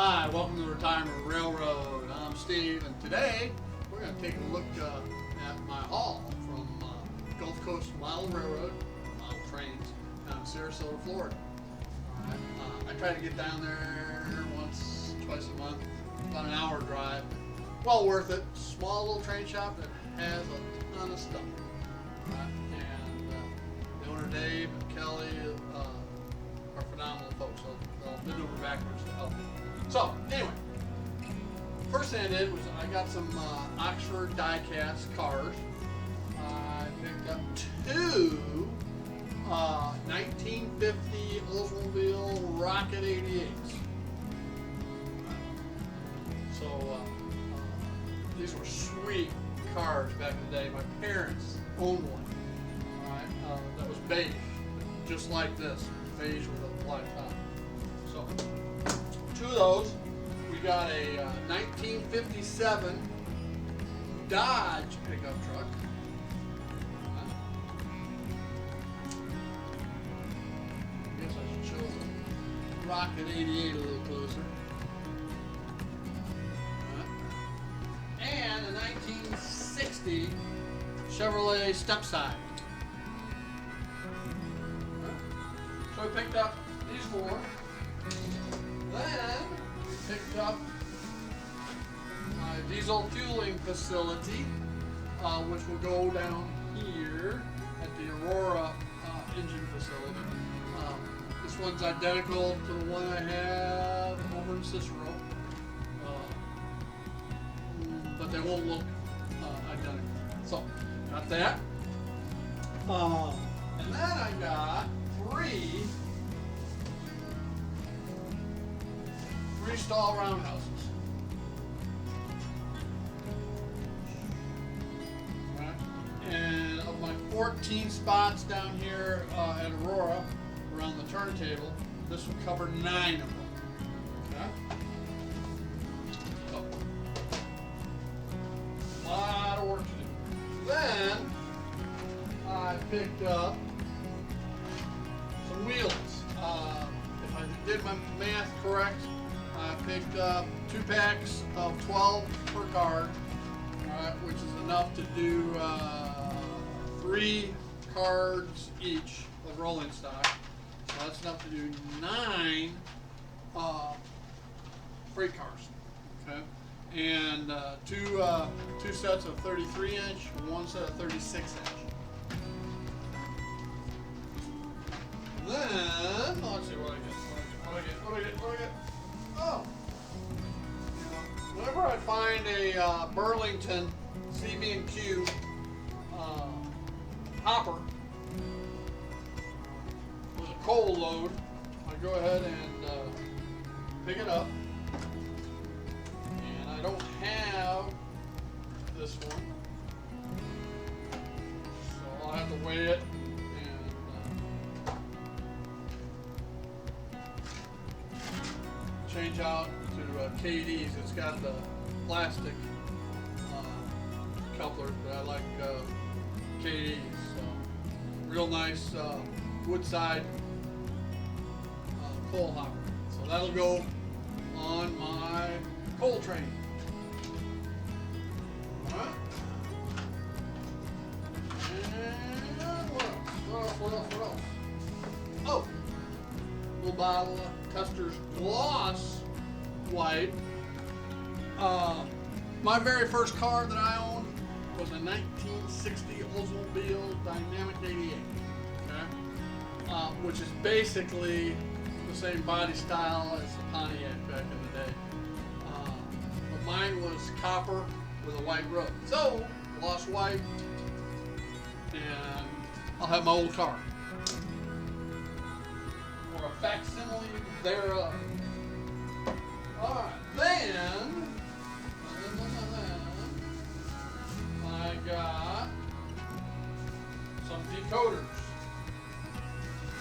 Hi, welcome to the Retirement Railroad. I'm Steve, and today we're going to take a look at my haul from Gulf Coast Model Railroad, model trains, down in Sarasota, Florida. All right. I try to get down there once, twice a month, about an hour drive. Well worth it. Small little train shop that has a ton of stuff. All right. And the owner Dave and Kelly are phenomenal folks. They'll bend over backwards to help me. So, anyway, first thing I did was I got some Oxford die-cast cars. I picked up two 1950 Oldsmobile Rocket 88s. So, these were sweet cars back in the day. My parents owned one. Alright, that was beige, just like this, beige with a black top. So, two of those. We got a 1957 Dodge pickup truck. I guess I should show the Rocket 88 a little closer. And a 1960 Chevrolet Stepside. So we picked up these four. Then we picked up a diesel fueling facility, which will go down here at the Aurora engine facility. This one's identical to the one I have over in Cicero, but they won't look identical. So, got that. And then I got three stall roundhouses. Right. And of my 14 spots down here at Aurora around the turntable, this will cover 9 of them. Okay. So, a lot of work to do. Then I picked up some wheels. If I did my math correct, I picked up 2 packs of 12 per car, which is enough to do 3 cards each of rolling stock. So that's enough to do 9 freight cars. Okay, and two sets of 33 inch, and 1 set of 36 inch. Then let's see what I get. Oh, whenever I find a Burlington CB&Q hopper with a coal load, I go ahead and pick it up. And I don't have this one, so I'll have to weigh it. Change out to KDs. It's got the plastic couplers, but I like KDs. So, real nice Woodside coal hopper. So that'll go on my coal train. All right. And what else? Oh, little bottle of Custer's Gloss White. My very first car that I owned was a 1960 Oldsmobile Dynamic 88, okay? Which is basically the same body style as the Pontiac back in the day. But mine was copper with a white roof. So, Gloss White, and I'll have my old car. Or a facsimile thereof. Alright, then I got some decoders.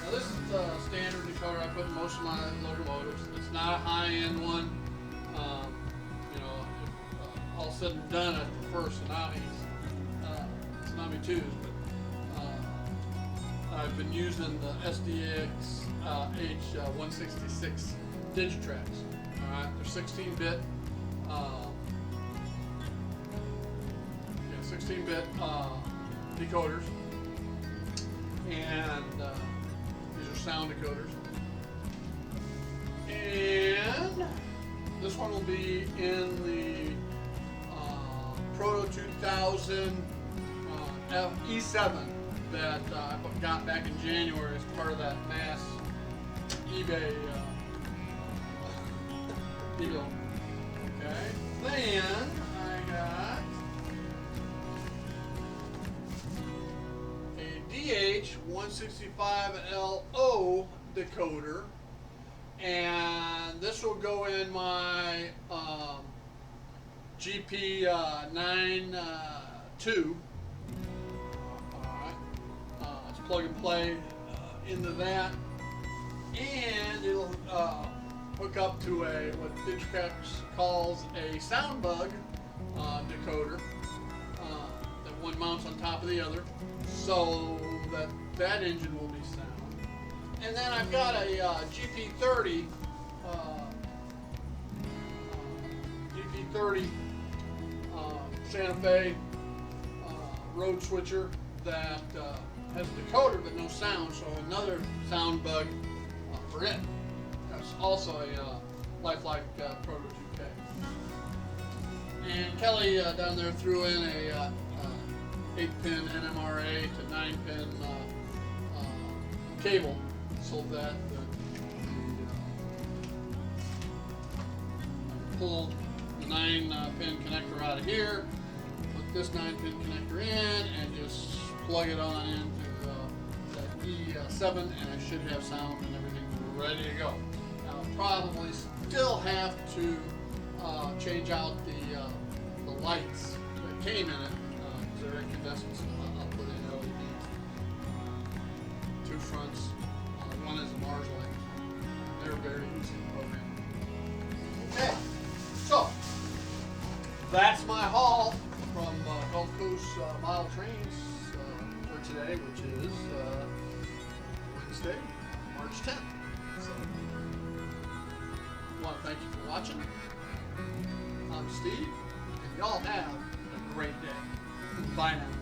Now this is the standard decoder I put in most of my locomotives. It's not a high-end one. You know, if all said and done, I prefer Tsunami 2s, but I've been using the SDX H166 Digitrax. Alright, they're 16-bit. 16-bit decoders. And these are sound decoders. And this one will be in the Proto 2000 E7 that I got back in January as part of that mass eBay deal. Okay, then I got a DH165LO decoder, and this will go in my GP92. It's plug and play into that, and it'll hook up to a what Digipex calls a sound bug decoder that one mounts on top of the other, so that engine will be sound. And then I've got a GP30 Santa Fe road switcher that has a decoder but no sound, so another sound bug for it. That's also a Lifelike Proto 2K. And Kelly down there threw in a 8-pin NMRA to 9-pin cable, so that pulled the 9-pin connector out of here, put this 9-pin connector in, and just plug it on into that E7, and I should have sound and everything ready to go. Now I'll probably still have to change out the lights that came in it, because they're incandescent, so I'll put in LEDs. Two fronts, one is a Mars light. They're very easy to program. Okay, so that's my haul from Gulf Coast Model Trains for today, which is Wednesday, March 10th. So, I want to thank you for watching. I'm Steve, and y'all have a great day. Bye now.